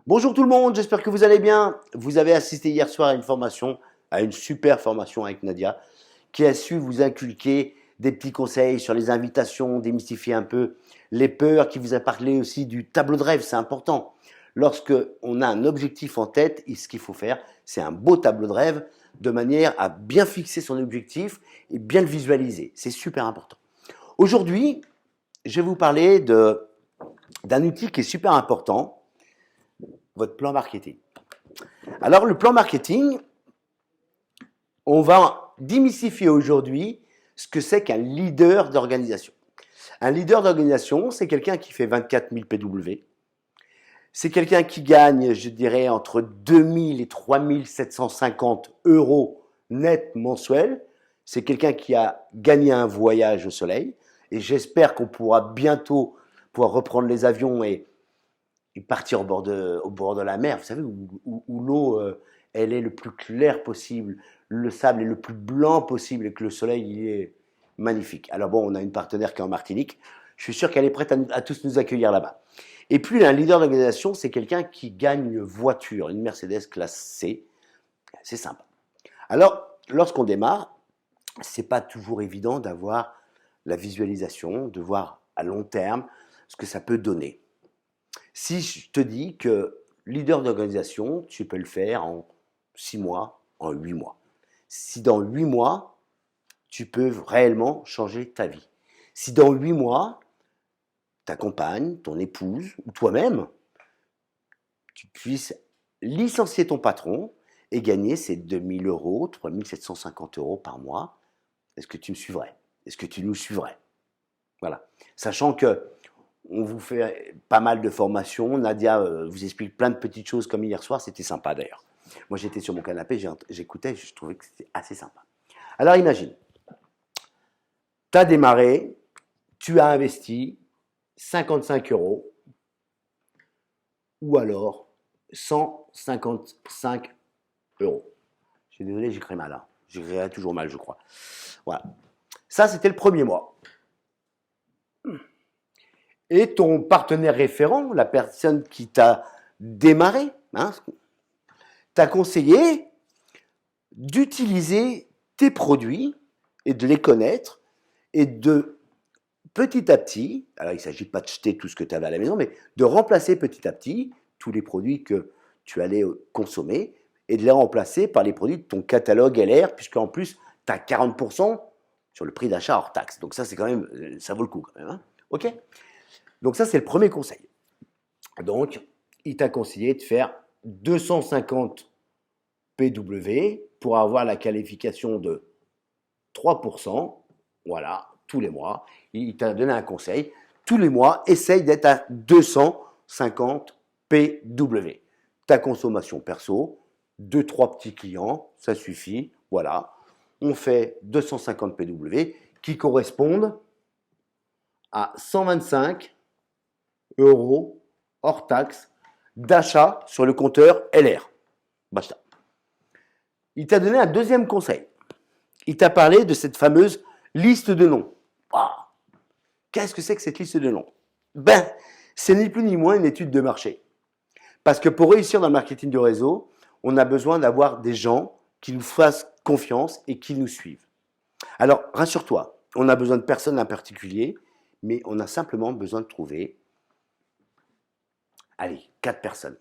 Bonjour tout le monde, j'espère que vous allez bien. Vous avez assisté hier soir à une formation, à une super formation avec Nadia, qui a su vous inculquer des petits conseils sur les invitations, démystifier un peu les peurs, qui vous a parlé aussi du tableau de rêve, c'est important. Lorsque on a un objectif en tête, ce qu'il faut faire, c'est un beau tableau de rêve, de manière à bien fixer son objectif et bien le visualiser. C'est super important. Aujourd'hui, je vais vous parler d'un outil qui est super important, votre plan marketing. Alors, le plan marketing, on va démystifier aujourd'hui ce que c'est qu'un leader d'organisation. Un leader d'organisation, c'est quelqu'un qui fait 24 000 PW. C'est quelqu'un qui gagne, je dirais, entre 2 000 et 3 750 euros net mensuels. C'est quelqu'un qui a gagné un voyage au soleil. Et j'espère qu'on pourra bientôt pouvoir reprendre les avions et partir au bord de la mer, vous savez, où l'eau, elle est le plus claire possible, le sable est le plus blanc possible et que le soleil, il est magnifique. Alors bon, on a une partenaire qui est en Martinique, je suis sûr qu'elle est prête à tous nous accueillir là-bas. Et puis, un leader d'organisation, c'est quelqu'un qui gagne une voiture, une Mercedes classe C, c'est sympa. Alors, lorsqu'on démarre, c'est pas toujours évident d'avoir la visualisation, de voir à long terme ce que ça peut donner. Si je te dis que leader d'organisation, tu peux le faire en 6 mois, en 8 mois. Si dans 8 mois, tu peux réellement changer ta vie. Si dans 8 mois, ta compagne, ton épouse ou toi-même, tu puisses licencier ton patron et gagner ces 2 000 euros, 3 750 euros par mois, est-ce que tu me suivrais? Est-ce que tu nous suivrais? Voilà. Sachant que on vous fait pas mal de formations. Nadia vous explique plein de petites choses comme hier soir. C'était sympa d'ailleurs. Moi, j'étais sur mon canapé, j'écoutais, je trouvais que c'était assez sympa. Alors, imagine, tu as démarré, tu as investi 55 euros ou alors 155 euros. Je suis désolé, j'écris mal. Hein. J'écrirai toujours mal, je crois. Voilà. Ça, c'était le premier mois. Et ton partenaire référent, la personne qui t'a démarré, hein, t'a conseillé d'utiliser tes produits et de les connaître et de petit à petit, alors il ne s'agit pas de jeter tout ce que tu avais à la maison, mais de remplacer petit à petit tous les produits que tu allais consommer et de les remplacer par les produits de ton catalogue LR, puisqu'en plus, tu as 40% sur le prix d'achat hors taxe. Donc ça, c'est quand même, ça vaut le coup quand même. Hein, ok? Donc ça, c'est le premier conseil. Donc, il t'a conseillé de faire 250 PW pour avoir la qualification de 3%, voilà, tous les mois. Il t'a donné un conseil. Tous les mois, essaye d'être à 250 PW. Ta consommation perso, 2-3 petits clients, ça suffit, voilà. On fait 250 PW qui correspondent à 125 euros hors taxe d'achat sur le compteur LR. Basta. Il t'a donné un deuxième conseil. Il t'a parlé de cette fameuse liste de noms. Oh, qu'est-ce que c'est que cette liste de noms? Ben, c'est ni plus ni moins une étude de marché. Parce que pour réussir dans le marketing de réseau, on a besoin d'avoir des gens qui nous fassent confiance et qui nous suivent. Alors, rassure-toi, on a besoin de personne en particulier, mais on a simplement besoin de trouver, allez, 4 personnes.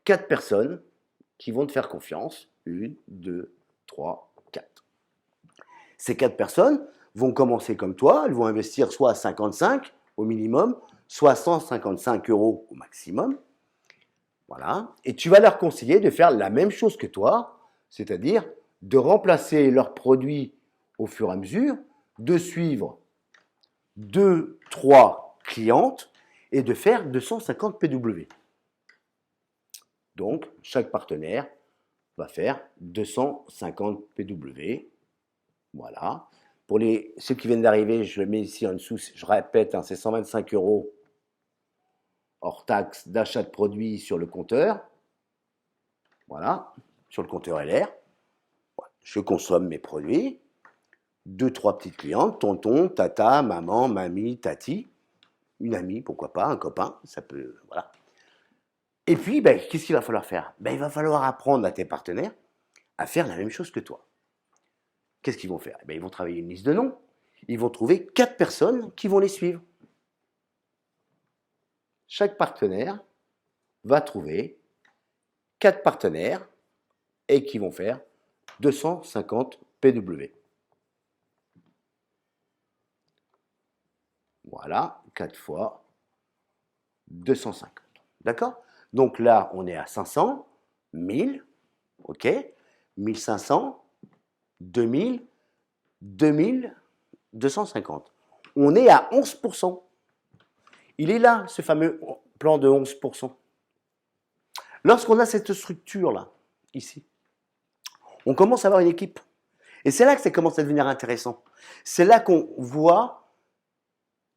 4 personnes qui vont te faire confiance. 1, 2, 3, 4. Ces 4 personnes vont commencer comme toi, elles vont investir soit à 55 au minimum, soit 155 euros au maximum. Voilà. Et tu vas leur conseiller de faire la même chose que toi, c'est-à-dire de remplacer leurs produits au fur et à mesure, de suivre 2, 3 clientes et de faire 250 PW. Donc, chaque partenaire va faire 250 PW. Voilà. Pour ceux qui viennent d'arriver, je le mets ici en dessous, je répète, hein, c'est 125 euros hors taxe d'achat de produits sur le compteur. Voilà, sur le compteur LR. Je consomme mes produits. 2-3 petites clientes, tonton, tata, maman, mamie, tati. une amie, pourquoi pas, un copain, ça peut, voilà. Et puis, ben, qu'est-ce qu'il va falloir faire? Ben, il va falloir apprendre à tes partenaires à faire la même chose que toi. Qu'est-ce qu'ils vont faire? Ben, ils vont travailler une liste de noms. Ils vont trouver 4 personnes qui vont les suivre. Chaque partenaire va trouver 4 partenaires et qui vont faire 250 PW. Voilà, 4 fois 250. D'accord? Donc là, on est à 500, 1000, ok? 1500, 2000, 2000, 250. On est à 11%. Il est là, ce fameux plan de 11%. Lorsqu'on a cette structure-là, ici, on commence à avoir une équipe. Et c'est là que ça commence à devenir intéressant. C'est là qu'on voit,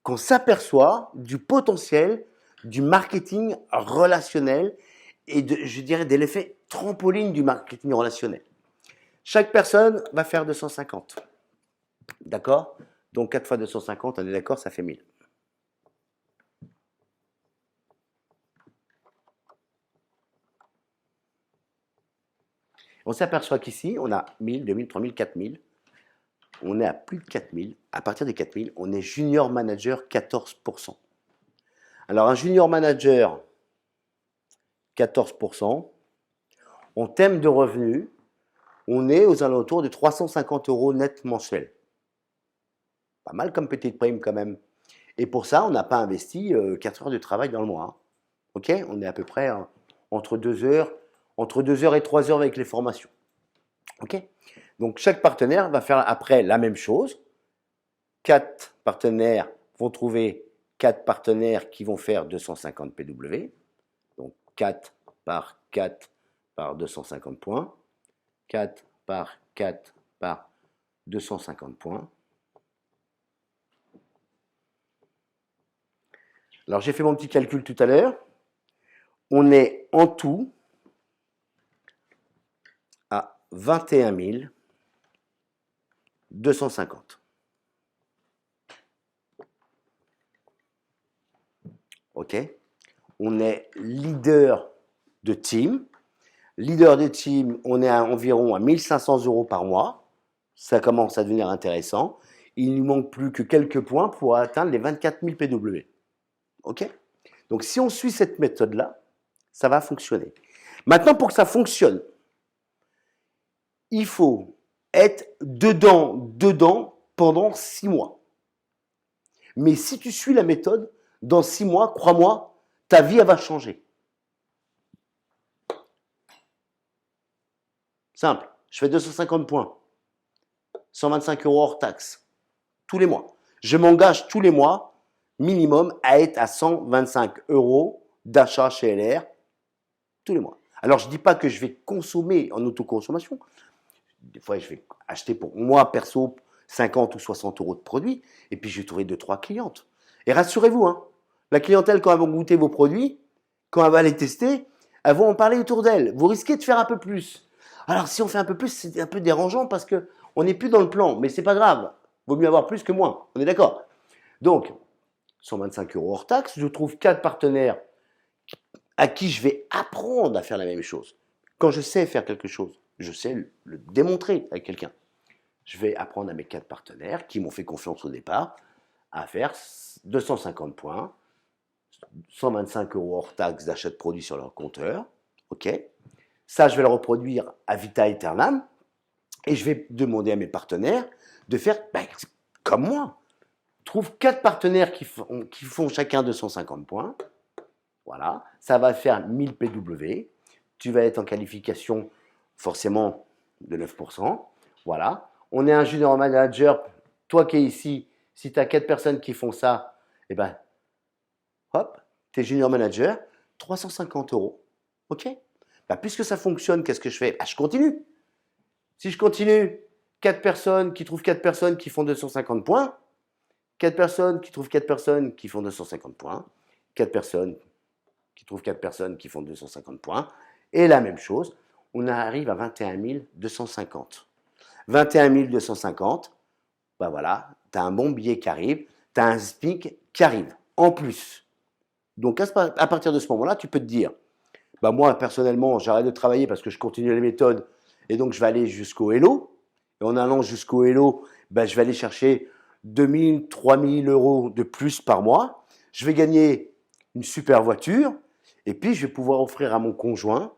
qu'on s'aperçoit du potentiel du marketing relationnel et je dirais de l'effet trampoline du marketing relationnel. Chaque personne va faire 250. D'accord? Donc 4 fois 250, on est d'accord, ça fait 1000. On s'aperçoit qu'ici, on a 1000, 2000, 3000, 4000. On est à plus de 4000. À partir des 4000, on est junior manager 14%. Alors un junior manager 14%, en thème de revenus, on est aux alentours de 350 € net mensuel. Pas mal comme petite prime quand même. Et pour ça, on n'a pas investi 4 heures de travail dans le mois. Hein. Ok? On est à peu près entre 2 heures et 3 heures avec les formations. Ok? Donc chaque partenaire va faire après la même chose. 4 partenaires vont trouver 4 partenaires qui vont faire 250 PW. Donc 4 par 4 par 250 points. 4 par 4 par 250 points. Alors j'ai fait mon petit calcul tout à l'heure. On est en tout à 21 250. Ok? On est leader de team. Leader de team, on est environ à 1500 € par mois. Ça commence à devenir intéressant. Il ne manque plus que quelques points pour atteindre les 24 000 PW. Ok? Donc si on suit cette méthode-là, ça va fonctionner. Maintenant, pour que ça fonctionne, il faut être dedans pendant 6 mois. Mais si tu suis la méthode, dans 6 mois, crois-moi, ta vie, elle va changer. Simple, je fais 250 points, 125 € hors taxe, tous les mois. Je m'engage tous les mois, minimum, à être à 125 € d'achat chez LR, tous les mois. Alors, je ne dis pas que je vais consommer en autoconsommation. Des fois, je vais acheter pour moi, perso, 50 ou 60 € de produits, et puis je vais trouver 2-3 clientes. Et rassurez-vous, hein, la clientèle, quand elles vont goûter vos produits, quand elle va les tester, elles vont en parler autour d'elles. Vous risquez de faire un peu plus. Alors, si on fait un peu plus, c'est un peu dérangeant parce qu'on n'est plus dans le plan, mais c'est pas grave. Vaut mieux avoir plus que moins. On est d'accord? Donc, 125 € hors taxe, je trouve 4 partenaires à qui je vais apprendre à faire la même chose. Quand je sais faire quelque chose, je sais le démontrer avec quelqu'un. Je vais apprendre à mes 4 partenaires qui m'ont fait confiance au départ à faire 250 points, 125 € hors taxe d'achat de produits sur leur compteur. Ok. Ça, je vais le reproduire à vita aeternam et je vais demander à mes partenaires de faire comme moi. Trouve 4 partenaires qui font chacun 250 points. Voilà, ça va faire 1000 PW. Tu vas être en qualification forcément de 9%. Voilà, on est un junior manager. Toi qui es ici, si tu as 4 personnes qui font ça, eh ben, hop, tu es junior manager, 350 €. Ok? Puisque ça fonctionne, qu'est-ce que je fais? Je continue. Si je continue, 4 personnes qui trouvent 4 personnes qui font 250 points, 4 personnes qui trouvent 4 personnes qui font 250 points, 4 personnes qui trouvent 4 personnes qui font 250 points, et la même chose, on arrive à 21 250. 21 250, voilà, tu as un bon billet qui arrive, tu as un SMIC qui arrive. en plus. Donc à partir de ce moment-là, tu peux te dire, bah moi personnellement, j'arrête de travailler parce que je continue les méthodes et donc je vais aller jusqu'au Hello. Et en allant jusqu'au Hello, bah, je vais aller chercher 2000, 3000 euros de plus par mois. Je vais gagner une super voiture et puis je vais pouvoir offrir à mon conjoint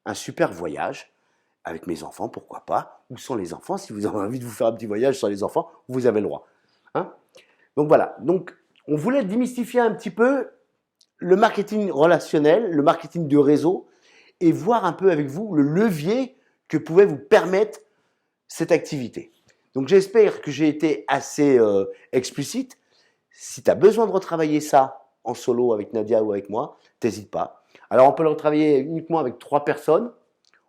un super voyage avec mes enfants, pourquoi pas, ou sans les enfants. Si vous avez envie de vous faire un petit voyage sans les enfants, vous avez le droit. Hein? Donc voilà, donc on voulait démystifier un petit peu le marketing relationnel, le marketing de réseau, et voir un peu avec vous le levier que pouvait vous permettre cette activité. Donc j'espère que j'ai été assez explicite. Si tu as besoin de retravailler ça en solo avec Nadia ou avec moi, n'hésite pas. Alors on peut le retravailler uniquement avec 3 personnes,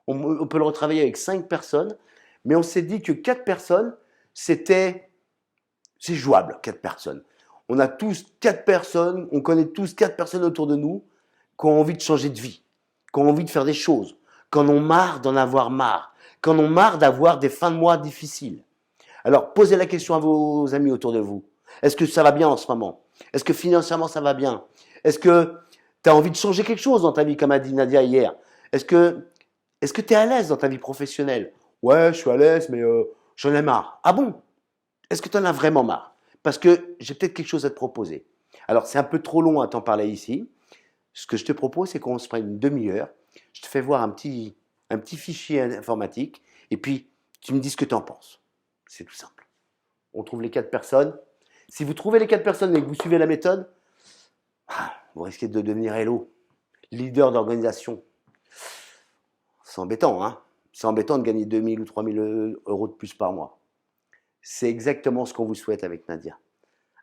on peut le retravailler avec 5 personnes, mais on s'est dit que 4 personnes, c'est jouable, 4 personnes. On a tous 4 personnes, on connaît tous 4 personnes autour de nous qui ont envie de changer de vie, qui ont envie de faire des choses, qui en ont marre d'en avoir marre, qui en ont marre d'avoir des fins de mois difficiles. Alors, posez la question à vos amis autour de vous. Est-ce que ça va bien en ce moment? Est-ce que financièrement ça va bien? Est-ce que tu as envie de changer quelque chose dans ta vie, comme a dit Nadia hier? Est-ce que tu es à l'aise dans ta vie professionnelle? Ouais, je suis à l'aise, mais j'en ai marre. Ah bon? Est-ce que tu en as vraiment marre? Parce que j'ai peut-être quelque chose à te proposer. Alors, c'est un peu trop long à t'en parler ici. Ce que je te propose, c'est qu'on se prenne une demi-heure. Je te fais voir un petit fichier informatique et puis tu me dis ce que tu en penses. C'est tout simple. On trouve les 4 personnes. Si vous trouvez les 4 personnes et que vous suivez la méthode, vous risquez de devenir Hello, leader d'organisation. C'est embêtant, hein? C'est embêtant de gagner 2000 ou 3000 euros de plus par mois. C'est exactement ce qu'on vous souhaite avec Nadia.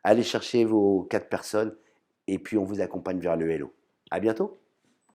Allez chercher vos 4 personnes et puis on vous accompagne vers le Hello. À bientôt.